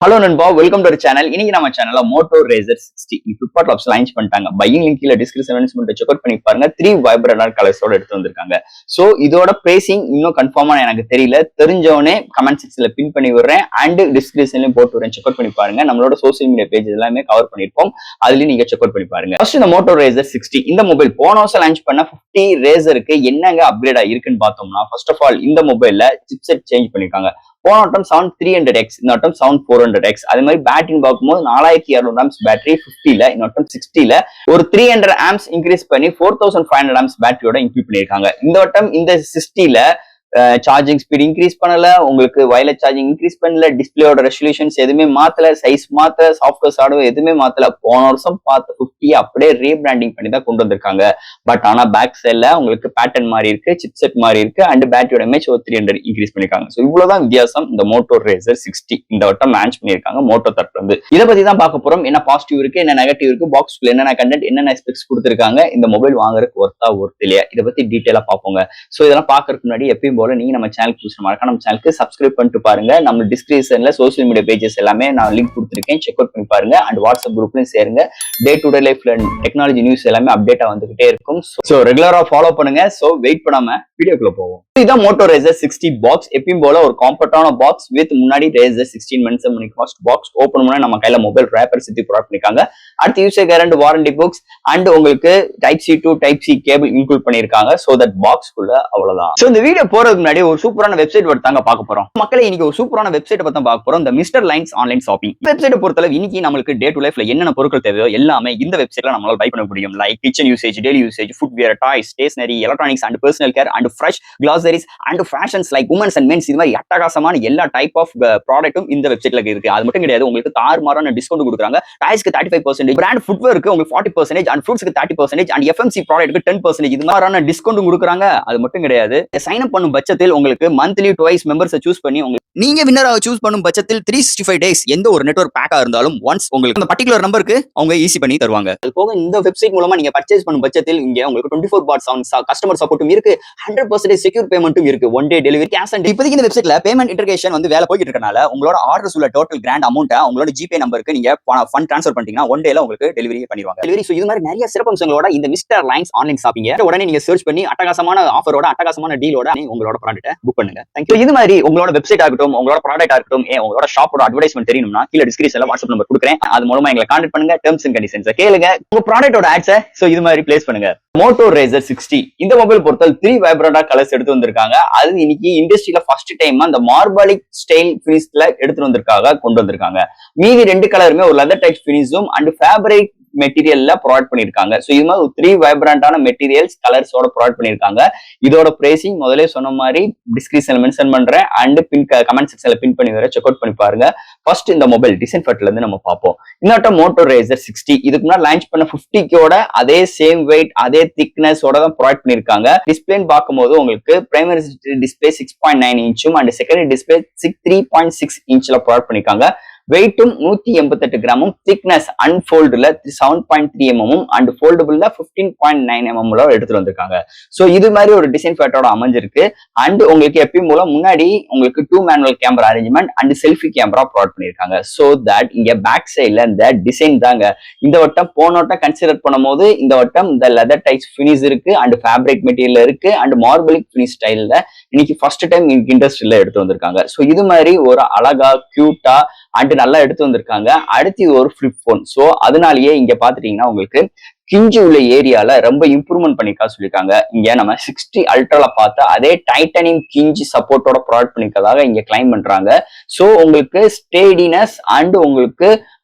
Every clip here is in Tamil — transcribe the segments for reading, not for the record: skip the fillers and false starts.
ஹலோ நண்பா, வெல்கம் டு அவர் சேனல். இன்னைக்கு நம்ம சேனல்ல மோட்டோ ரேசர் 60 ஃபிளிப்கார்ட்ல லான்ச் பண்ணிட்டாங்க. பையிங் லிங்க் கீழ டிஸ்கிரிப்ஷன் செக் அவுட் பண்ணி பாருங்க. 3 வைப்ரன்ட் கலர்ஸோட எடுத்து வந்திருக்காங்க. சோ இதோட பிரைசிங் இன்னும் கன்ஃபார்மா எனக்கு தெரியல. தெரிஞ்சவனே கமெண்ட் செக்ஷன்ல பின் பண்ணி விடுறேன் அண்ட் டிஸ்கிரிப்ஷன்லயும் போட்டு விடுறேன். செக் அவுட் பண்ணி பாருங்க. நம்மளோட சோசியல் மீடியா பேஜ் எல்லாமே கவர் பண்ணிருப்போம். அதுலயும் நீங்க செக் அவுட் பண்ணி பாருங்க. ஃபர்ஸ்ட் இந்த மோட்டோ ரேசர் 60 இந்த மொபைல் போன வருஷம் லான்ச் பண்ண 50 ரேசருக்கு என்னங்க அப்கிரேட் ஆயிருக்குன்னு பார்த்தோம்னா, ஃபர்ஸ்ட் ஆஃப் ஆல் இந்த மொபைல்ல சிப்செட் சேஞ்ச் பண்ணிருக்காங்க. போன வட்டம் 7300X, இந்த வட்டம் 7400X. அதே மாதிரி பேட்டரின்னு பார்க்கும்போது 4200 ஆம்ஸ் பேட்டரி 50ல, இந்த வட்டம் 60ல ஒரு 300 ஆம்ஸ் இன்க்ரீஸ் பண்ணி 4500 ஆம்ஸ் பேட்டரியோட இன்க்ளூட் பண்ணிருக்காங்க. இந்த வட்டம் இந்த 60ல சார்ஜிங் ஸ்பீட் இன்க்ரீஸ் பண்ணல, உங்களுக்கு வயர்லெஸ் சார்ஜிங் இன்க்ரீஸ் பண்ணல, டிஸ்பிளேயோட ரெசல்யூஷன்ஸ் எதுவுமே மாத்தல, சைஸ் மாத்தல, சாஃப்ட்வேர் ஹார்ட்வேர் எதுவுமே மாத்தல. போன வருஷம் பார்த்த 50 அப்படியே ரீபிராண்டிங் பண்ணி தான் கொண்டு வந்திருக்காங்க. பட் ஆனா பேக் சைட்ல உங்களுக்கு பேட்டர்ன் மாதிரி இருக்கு, சிப்செட் மாதிரி இருக்கு அண்ட் பேட்டரியோட இமேஜ் ஒரு 300 இன்க்ரீஸ் பண்ணிருக்காங்க. ஸோ இவ்வளவுதான் வித்தியாசம் இந்த மோட்டோ ரேசர் 60 இந்த வட்டம் லான்ச் பண்ணிருக்காங்க மோட்டோ தரப்புல இருந்து. இதை பத்தி தான் பார்க்க போறோம். என்ன பாசிட்டிவ் இருக்கு, என்ன நெகட்டிவ் இருக்கு, பாக்ஸ்ல என்னென்ன கண்டென்ட், என்னென்ன ஸ்பெக்ஸ் கொடுத்திருக்காங்க, இந்த மொபைல் வாங்குறதுக்கு ஒர்த்தா ஒர்த் இல்லையா, இதை பத்தி டீட்டெயிலா பார்ப்போங்க. ஸோ இதெல்லாம் பார்க்கறதுக்கு முன்னாடி எப்பயும் போல நீங்க நம்ம சேனலுக்கு நம்ம சேனலுக்கு சப்ஸ்கிரைப் பண்ணிட்டு பாருங்க. நம்ம டிஸ்கிரிப்ஷன்ல சோசியல் மீடியா பேஜஸ் எல்லாமே நான் லிங்க் கொடுத்திருக்கேன், செக் அவுட் பண்ணி பாருங்க அண்ட் வாட்ஸ்அப் குரூப்லயும் சேருங்க. டே டு டே லைஃப்ல டெக்னாலஜி நியூஸ் எல்லாமே அப்டேட்டா வந்துகிட்டே இருக்கும். சோ ரெகுலரா ஃபாலோ பண்ணுங்க. சோ வெயிட் பண்ணாம வீடியோக்குள்ள போவோம். இதான் மோட்டோ ரேசர் 60 பாக்ஸ். எப்பயும் போல ஒரு காம்பேக்டான பாக்ஸ் வித் முன்னாடி ரேசர் 16 மென்ஷன் பண்ணி ஃபர்ஸ்ட் பாக்ஸ் ஓபன் பண்ணா நம்ம கையில மொபைல் ரேப்பர் சுத்தி ப்ரொவைட் பண்ணிருக்காங்க. அடுத்து யூசர் கேரண்ட், வாரண்டி புக்ஸ் அண்ட் உங்களுக்கு type C to type C cable include பண்ணிருக்காங்க. சோ தட் பாக்ஸ் குள்ள அவ்வளவுதான். சோ இந்த வீடியோ போறதுக்கு முன்னாடி ஒரு சூப்பரான வெப்சைட் தாங்க பார்க்க போறோம். மக்களே இன்னைக்கு ஒரு சூப்பரான வெப்சைட் பத்தி பார்க்க போறோம். இந்த mister lines online shopping website பொறுத்தளவு இன்னைக்கு நமக்கு டே டு லைஃப்ல என்னென்ன பொருட்கள் தேவையோ எல்லாமே இந்த வெப்சைட்ல நம்மளால பை பண்ண முடியும். Like kitchen usage, daily usage, footwear, toys, stationery, electronics and personal care and fresh groceries and fashions like women's and men's. இது மாதிரி அட்டகாசமான எல்லா டைப் ஆஃப் ப்ராடக்ட்டும் இந்த வெப்சைட்ல இருக்கு. அது மட்டும் கிடையாது, உங்களுக்கு தாறுமாறான டிஸ்கவுண்ட் கொடுக்குறாங்க. டாய்ஸ்க்கு 35%, பிராண்ட் ஃபுட்வேருக்கு உங்களுக்கு 40% அண்ட் ஃப்ரூட்ஸ்க்கு 30% அண்ட் எஃப்எம்சி ப்ராடக்ட்க்கு 10%. இது மாதிரியான டிஸ்கவுண்ட் கொடுக்குறாங்க. அது மட்டும் கிடையாது, சைன் அப் பண்ணும் பட்சத்தில் உங்களுக்கு மந்த்லி டுவைஸ் மெம்பர்ஸ் சூஸ் பண்ணி நீங்க வின்னராக சூஸ் பண்ணும் பட்சத்தில் 365 டேஸ் எந்த ஒரு நெட்வொர்க் பேக்கா இருந்தாலும் ஒன்ஸ் உங்களுக்கு அந்த பர்டிகுலர் நம்பருக்கு அவங்க ஈஸி பண்ணி தருவாங்க. அது போக இந்த வெப்சைட் மூலமா நீங்க பர்ச்சேஸ் பண்ணும் பட்சத்தில் இங்க உங்களுக்கு 24/7 கஸ்டமர் சப்போர்ட்டும் இருக்கு, 100% செக்யூர் பேமெண்ட்டும் இருக்கு, one day delivery, cash on delivery. இப்போதைக்கு இந்த வெப்சைட்ல பேமெண்ட் இன்டகிரேஷன் வந்து வேலை போயிட்டு இருக்கனால உங்களோட ஆர்டர்ஸ் உள்ள டோட்டல் கிராண்ட் அமௌண்ட் உங்களோட ஜிபே நம்பருக்கு நீங்க ஃபண்ட் ட்ரான்ஸ்ஃபர் பண்ணிட்டீங்கன்னா ஒன் டேல உங்களுக்கு டெலிவரி பண்ணிடுவாங்க. டெலிவரி. சோ இது மாதிரி நிறைய சிறப்பம்சங்களோட இந்த மிஸ்டர் லைன்ஸ் ஆன்லைன் ஷாப்பிங் உடனே நீங்க சர்ச் பண்ணி அட்டகாசமான ஆஃபரோட அட்டகாசமான டீலோட உங்களோட ப்ராடக்ட்டை புக் பண்ணுங்க. தேங்க்யூ. இது மாதிரி உங்களோட வெப்சைட் ஆகட்டும், உங்களோட ப்ராடக்ட் ஆகட்டும், உங்களோட ஷாப்போட அட்வர்டைஸ்மென்ட் தெரியணும்னா கீழ டிஸ்கிரிப்ஷன்ல வாட்ஸ்அப் நம்பர் கொடுக்குறேன். அது மூலமா எங்களை கான்டாக்ட் பண்ணுங்க. டெர்ம்ஸ் அண்ட் கண்டிஷன்ஸ் கேளுங்க. உங்க ப்ராடக்ட்டோட ஆட்ஸை சோ இது மாதிரி பிளேஸ் பண்ணுங்க. மோட்டோ ரேசர் 60 இந்த மொபைல் பொறுத்தல் 3 வைப்ரண்டா கலர்ஸ் எடுத்து வந்திருக்காங்க. அது இன்னைக்கு இண்டஸ்ட்ரியில ஃபர்ஸ்ட் டைம் அந்த மார்பலிக் ஸ்டைல் ஃபினிஷ்ல எடுத்து வந்திருக்காங்க, கொண்டு வந்திருக்காங்க. மீதி 2 கலருமே ஒரு லெதர் டைப் ஃபினிஷும் அண்ட் ஃபேப்ரிக் மெட்டீரியல்ல ப்ரொவைட் பண்ணிருக்காங்க. சோ இது மாதிரி 3 வைப்ரண்டான மெட்டீரியல்ஸ் கலர்ஸோட ப்ரொவைட் பண்ணிருக்காங்க. இதோட பிரைசிங் முதலே சொன்ன மாதிரி டிஸ்கிரிப்ஷன்ல மென்ஷன் பண்றேன் அண்ட் பின் கமெண்ட் செக்ஷன்ல பின் பண்ணி வர செக் அவுட் பண்ணி பாருங்க. ஃபர்ஸ்ட் இந்த மொபைல் டிசைன் ஃபட்ல இருந்து நம்ம பார்ப்போம். இன்னொரு மோட்டோ ரேசர் 60 இதுக்கு முன்னாடி லான்ச் பண்ண 50க்கோட அதே சேம் வெயிட் அதே திக்னஸ் ஓட தான் ப்ரொவைட் பண்ணிருக்காங்க. டிஸ்பிளேன்னு பார்க்கும்போது உங்களுக்கு பிரைமரி டிஸ்பிளே 6.9 இன்ச்சும் அண்ட் செகண்டரி டிஸ்பிளே 3.6 இன்ச்ல ப்ரொவைட் பண்ணிருக்காங்க. வெயிட்டும் 188 கிராமும், திக்னஸ் அன்போல்டுல 7.3 mm அண்ட் ஃபோல்டபுள்ல 15.9 mm எடுத்துட்டு வந்திருக்காங்க. சோ இது மாதிரி ஒரு டிசைன் ஃபேட்டோட அமைஞ்சிருக்கு. அண்ட் உங்களுக்கு எப்பயும் போல முன்னாடி உங்களுக்கு 2 manual camera arrangement and selfie camera provide பண்ணிருக்காங்க. சோ தட் இங்க பேக் சைட்ல இந்த டிசைன் தாங்க இந்த வட்டம் போன வட்டம் கன்சிடர் பண்ணும்போது இந்த வட்டம் இந்த லெதர் டைப் ஃபினிஷ் இருக்கு அண்ட் ஃபேப்ரிக் மெட்டீரியல் இருக்கு அண்ட் மார்பலிக் ஃபினிஷ் ஸ்டைல்ல இன்னைக்கு ஃபர்ஸ்ட் டைம் இண்டஸ்ட்ரியில எடுத்து வந்திருக்காங்க. சோ இது மாதிரி ஒரு அழகா கியூட்டா அண்ட் நல்லா எடுத்து வந்திருக்காங்க. அடுத்து ஒரு ஃபிளிப் போன். சோ அதனாலயே இங்க பாத்துட்டீங்கன்னா உங்களுக்கு கிஞ்சி உள்ள ஏரியால ரொம்ப இம்ப்ரூவ்மெண்ட் பண்ணிருக்கா சொல்லியிருக்காங்க. இங்க நம்ம 60 அல்ட்ரால பார்த்தா அதே டைட்டானியம் கிஞ்சி சப்போர்ட்டோட ப்ரொவைட் பண்ணிருக்கதாக இங்க கிளைம் பண்றாங்க. சோ உங்களுக்கு ஸ்டேடினஸ் அண்ட் உங்களுக்கு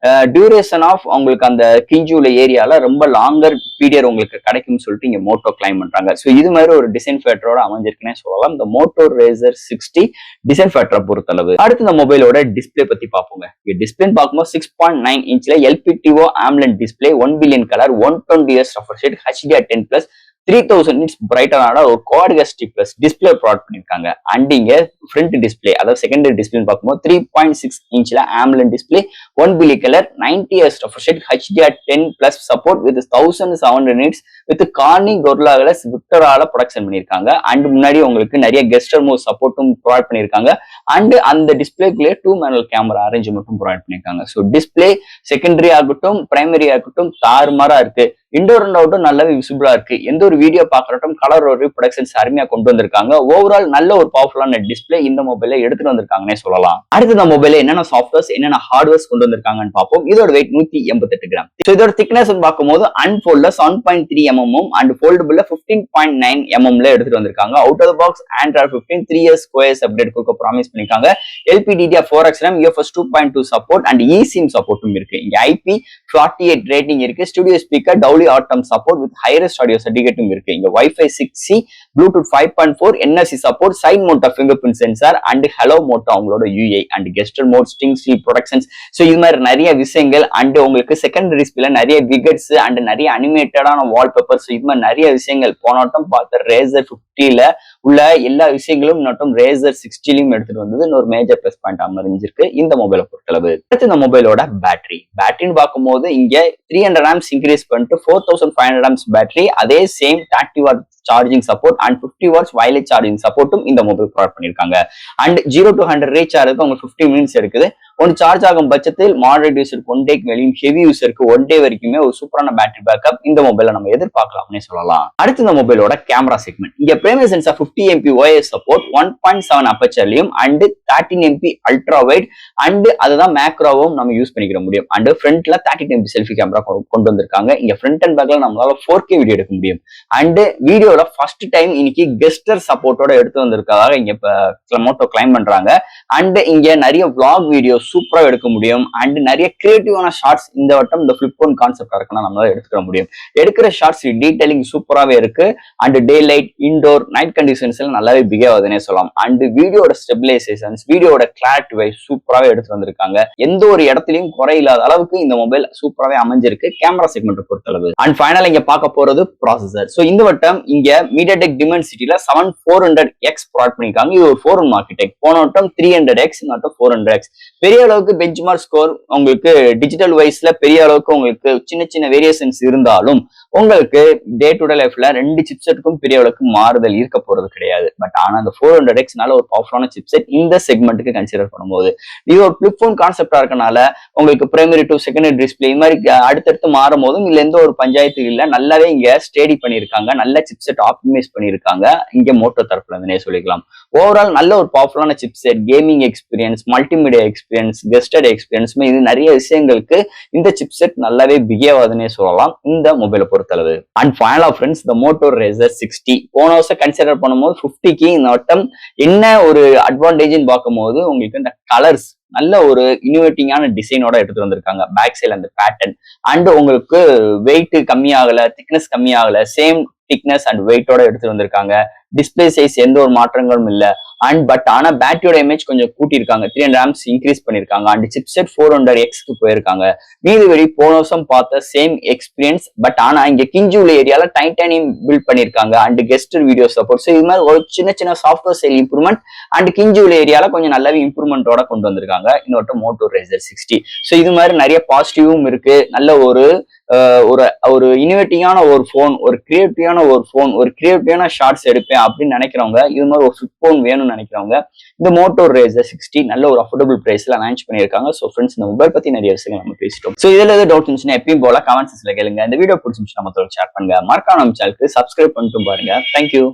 டியூரேஷன் ஆஃப் உங்களுக்கு அந்த கிஞ்சி உள்ள ஏரியால ரொம்ப லாங்கர் பீரியட் உங்களுக்கு கிடைக்கும்னு சொல்லிட்டு இங்க மோட்டோ கிளைம் பண்றாங்க. சோ இது மாதிரி ஒரு டிசைன் ஃபேக்டரோட அமைஞ்சிருக்குன்னே சொல்லலாம் இந்த மோட்டோ ரேசர் 60 டிசைன் ஃபேக்டரை பொறுத்தளவு. அடுத்து இந்த மொபைலோட டிஸ்பிளே பத்தி பார்ப்போங்க. டிஸ்பிளே பார்க்கும்போது 6.9 இன்ச்ல எல்பிடிஓ AMOLED display, 1 billion colour, 120 Hz refresh rate, HDR10+, 3000 nits பிரைட்டனான ஒரு குவாட் HT+ டிஸ்பிளே ப்ரொவைட் பண்ணிருக்காங்க. அண்ட் இங்க ஃப்ரண்ட் டிஸ்பிளே அதாவது செகண்டரி டிஸ்பிளே பார்க்கும்போது 3.6 இன்ச்ல AMOLED display 1 billion colour 90Hz refresh rate HDR10+ support with 1700 nits with Corning Gorilla Glass விக்டரால ப்ரொடக்ஷன் பண்ணிருக்காங்க. அண்ட் முன்னாடி உங்களுக்கு நிறைய கெஸ்டர் மோட் சப்போர்ட்டும் ப்ரொவைட் பண்ணிருக்காங்க. அண்ட் அந்த டிஸ்பிளேக்குள்ளே 2 மேனுவல் கேமரா அரேஞ்ச்மெண்ட்டும் ப்ரொவைட் பண்ணிருக்காங்க. ஸோ டிஸ்பிளே செகண்டரி ஆகட்டும் பிரைமரி ஆகட்டும் தாறுமாறா இருக்கு. இன்டோர் அண்ட் அவுட்டும் நல்லாவே விசிபிளா இருக்கு. எந்த ஒரு வீடியோ பாக்குறட்டும் கலர் ஒரு ப்ரொடக்ஷன்ஸ் அருமையா கொண்டு வந்திருக்காங்க. ஓவரால் நல்ல ஒரு பவர்ஃபுல்லான டிஸ்பிளே இந்த மொபைல எடுத்துட்டு வந்திருக்காங்கன்னே சொல்லலாம். அடுத்து இந்த மொபைல என்னென்ன சாஃப்ட்வேர்ஸ் என்னென்ன ஹார்ட்வேர்ஸ் கொண்டு வந்திருக்காங்கன்னு பார்ப்போம். இதோட வெயிட் 188 கிராம். ஸோ இதோட திக்னஸ் பார்க்கும்போது அன்ஃபோல்ட்ல 7.3 mm அண்ட் ஃபோல்டபுள்ல 15.9 mm எடுத்துட்டு வந்திருக்காங்க. Out of box Android 15 3 years OS update கொடுக்க ப்ராமிஸ் பண்ணிருக்காங்க. LPDDR4X RAM UFS 2.2 support and eSIM சப்போர்ட்டும் இருக்கு. இங்க IP48 ரேட்டிங் இருக்கு. Studio speaker Dolby Atmos support with highest audio சர்டிஃபிகேட்டும் இருக்கு. இங்க Wi-Fi 6C Bluetooth 5.4 NFC support side mount fingerprint sensor and hello Moto அவங்களோட UI அண்ட் கெஸ்டர் மோட் ஸ்டிங் ஸ்லீப் ப்ரொடக்ஷன்ஸ். ஸோ இது மாதிரி நிறைய விஷயங்கள் அண்ட் உங்களுக்கு செகண்டரி டிஸ்பிளே நிறைய விகட்ஸ் அண்ட் நிறைய அனிமேட்டடான வால்பேப்பர்ஸ் இது மாதிரி நிறைய விஷயங்கள் போனோட்டம் பார்த்த Razer 50ல உள்ள எல்லா விஷயங்களும் நட்டும் Razer 60லயும் எடுத்துட்டு வந்தது இன்னொரு மேஜர் பிளஸ் பாயிண்ட் அமைஞ்சிருக்கு இந்த மொபைலை பொறுத்தளவு. அடுத்து இந்த மொபைலோட பேட்டரின்னு பார்க்கும்போது இங்க 300 amps இன்க்ரீஸ் பண்ணிட்டு 4500 amps பேட்டரி, அதே same 30 watt charging support and 50 watts wireless charging சப்போர்ட்டும் இந்த மொபைல் ப்ரொவைட் பண்ணிருக்காங்க. அண்ட் 0 to 100 ரீச் ஆகிறதுக்கு உங்களுக்கு 15 மினிட்ஸ் இருக்குது. ஒன்று சார்ஜ் ஆகும் பட்சத்தில் மாடரேட் யூசருக்கு 1 டேக்கு வெளியும் ஹெவி யூசருக்கு 1 டே வரைக்குமே ஒரு சூப்பரான பேட்டரி பேக்கப் இந்த மொபைல நம்ம எதிர்பார்க்கலாம்னே சொல்லலாம். அடுத்து இந்த மொபைலோட கேமரா செக்மெண்ட் இங்க primary sensor 50 MP OIS support 1.7 அப்பச்சர்லயும் and 13 MP ultra wide and அதுதான் மேக்ரோவும் நம்ம யூஸ் பண்ணிக்கிற முடியும். அண்ட் ஃப்ரண்ட்ல 13 MP செல்ஃபி கேமரா கொண்டு வந்திருக்காங்க. இங்க ஃப்ரண்ட் அண்ட் பேக்ல நம்மளால 4K வீடியோ எடுக்க முடியும். அண்ட் வீடியோல ஃபர்ஸ்ட் டைம் இன்னைக்கு கெஸ்டர் சப்போர்ட்டோட எடுத்து வந்திருக்கதாக இங்க மோட்டோ கிளைம் பண்றாங்க. அண்ட் இங்க நிறைய vlog வீடியோ சூப்பரா எடுக்க முடியும். அண்ட் நிறைய கிரியேட்டிவான ஷார்ட்ஸ் இந்த வட்டம் இந்த ஃபிளிப் போன் கான்செப்டா இருக்குன்னா நம்மளால எடுத்துக்க முடியும். எடுக்கிற ஷார்ட்ஸ் டீடைலிங் சூப்பராவே இருக்கு. And daylight indoor night கண்டிஷன்ஸ்ல நல்லாவே பிஹேவ் ஆகுதுன்னே சொல்லலாம். அண்ட் வீடியோட ஸ்டெபிலைசேஷன்ஸ் வீடியோட கிளாரிட்டி வைஸ் சூப்பராவே எடுத்து வந்திருக்காங்க. எந்த ஒரு இடத்துலயும் குறை இல்லாத அளவுக்கு இந்த மொபைல் சூப்பராவே அமைஞ்சிருக்கு கேமரா செக்மெண்ட் பொறுத்தளவு. அண்ட் ஃபைனல் இங்க பார்க்க போறது ப்ராசஸர். சோ இந்த வட்டம் இங்க MediaTek Dimensity 7400X ப்ரொவைட் பண்ணிருக்காங்க. இது ஒரு 4-in ஆர்கிடெக்ட். போன வட்டம் 300X 400X. பெரிய அளவுக்கு பெஞ்ச்மார்க் ஸ்கோர் உங்களுக்கு டிஜிட்டல் வைஸ்ல பெரிய அளவுக்கு உங்களுக்கு சின்ன சின்ன வேரியேஷன்ஸ் இருந்தாலும் உங்களுக்கு டே டு டே லைஃப்ல 2 சிப்செட்டுக்கும் பெரிய அளவுக்கு மாறுதல் இருக்க போறது கிடையாது. பட் ஆனா அந்த 400X ஒரு பவர்ஃபுல்லான சிப்செட் இந்த செக்மெண்ட்டுக்கு கன்சிடர் பண்ணும்போது இது ஒரு ஃபிளிப் போன் கான்செப்டா இருக்கனால உங்களுக்கு பிரைமரி டு செகண்டரி டிஸ்பிளே இது மாதிரி அடுத்தடுத்து மாறும் போதும் இல்ல எந்த ஒரு பஞ்சாயத்து இல்ல நல்லாவே இங்க ஸ்டேடி பண்ணிருக்காங்க. நல்ல சிப்செட் ஆப்டிமைஸ் பண்ணிருக்காங்க இங்க மோட்டோ தரப்புல இருந்தே சொல்லிக்கலாம். ஓவரால் நல்ல ஒரு பவர்ஃபுல்லான chipset, gaming experience, multimedia experience, gazetted experience இது நிறைய விஷயங்களுக்கு இந்த சிப்செட் நல்லாவே பிஹேவ் ஆகுதுன்னே சொல்லலாம் இந்த மொபைலை பொறுத்தளவு. அண்ட் ஃபைனலா ஃப்ரெண்ட்ஸ் இந்த மோட்டோ Razer 60 போன வருஷம் கன்சிடர் பண்ணும்போது 50க்கு இந்த வட்டம் என்ன ஒரு அட்வான்டேஜ்னு பார்க்கும்போது உங்களுக்கு இந்த கலர்ஸ் நல்ல ஒரு இன்னோவேட்டிங்கான டிசைனோட எடுத்து வந்திருக்காங்க. பேக் சைட்ல அந்த பேட்டர்ன் அண்ட் உங்களுக்கு வெயிட் கம்மியாகல, திக்னஸ் கம்மியாகல, சேம் திக்னஸ் அண்ட் வெயிட்டோட எடுத்து வந்திருக்காங்க. டிஸ்பிளே சைஸ் எந்த ஒரு மாற்றங்களும் இல்ல. அண்ட் பட் ஆனா பேட்டரியோட இமேஜ் கொஞ்சம் கூட்டியிருக்காங்க. 300 amps இன்க்ரீஸ் பண்ணிருக்காங்க. அண்ட் சிப்செட் 400Xக்கு போயிருக்காங்க. மீதி போன வருஷம் பார்த்த சேம் எக்ஸ்பீரியன்ஸ். பட் ஆனா இங்க கிஞ்சுல ஏரியால டைட்டானியம் பில்ட் பண்ணிருக்காங்க. And gesture video support. So இது மாதிரி ஒரு சின்ன சின்ன சாஃப்ட்வேர் சைல் இம்ப்ரூவ்மெண்ட் அண்ட் கிஞ்சுல ஏரியால கொஞ்சம் நல்லாவே இம்ப்ரூவ்மெண்டோட கொண்டு வந்திருக்காங்க இன்னொரு மோட்டோ Razer 60. ஸோ இது மாதிரி நிறைய பாசிட்டிவும் இருக்கு. நல்ல ஒரு இனோவேட்டிவான ஒரு போன், ஒரு கிரியேட்டிவான ஒரு போன், ஒரு கிரியேட்டிவான ஷார்ட்ஸ் எடுப்பேன் அப்படின்னு நினைக்கிறவங்க, இது மாதிரி ஒரு ஃபிளிப் போன் வேணும்னு நினைக்கிறவங்க இந்த மோட்டோ Razer 60 நல்ல ஒரு அஃபோர்டபுள் பிரைஸ்ல லான்ச் பண்ணிருக்காங்க. ஸோ ஃப்ரெண்ட்ஸ் இந்த மொபைல் பத்தி நிறைய விஷயங்கள் நம்ம பேசிட்டோம். ஸோ இதுல ஏதாவது டவுட் இருந்துச்சுன்னா எப்பயும் போல கமெண்ட் செக்ஷன்ல கேளுங்க. இந்த வீடியோ பிடிச்சிருந்துச்சுன்னா நம்ம ஷேர் பண்ணுங்க. மறக்காம நம்ம சேனலுக்கு சப்ஸ்கிரைப் பண்ணிட்டு பாருங்க. தேங்க்யூ.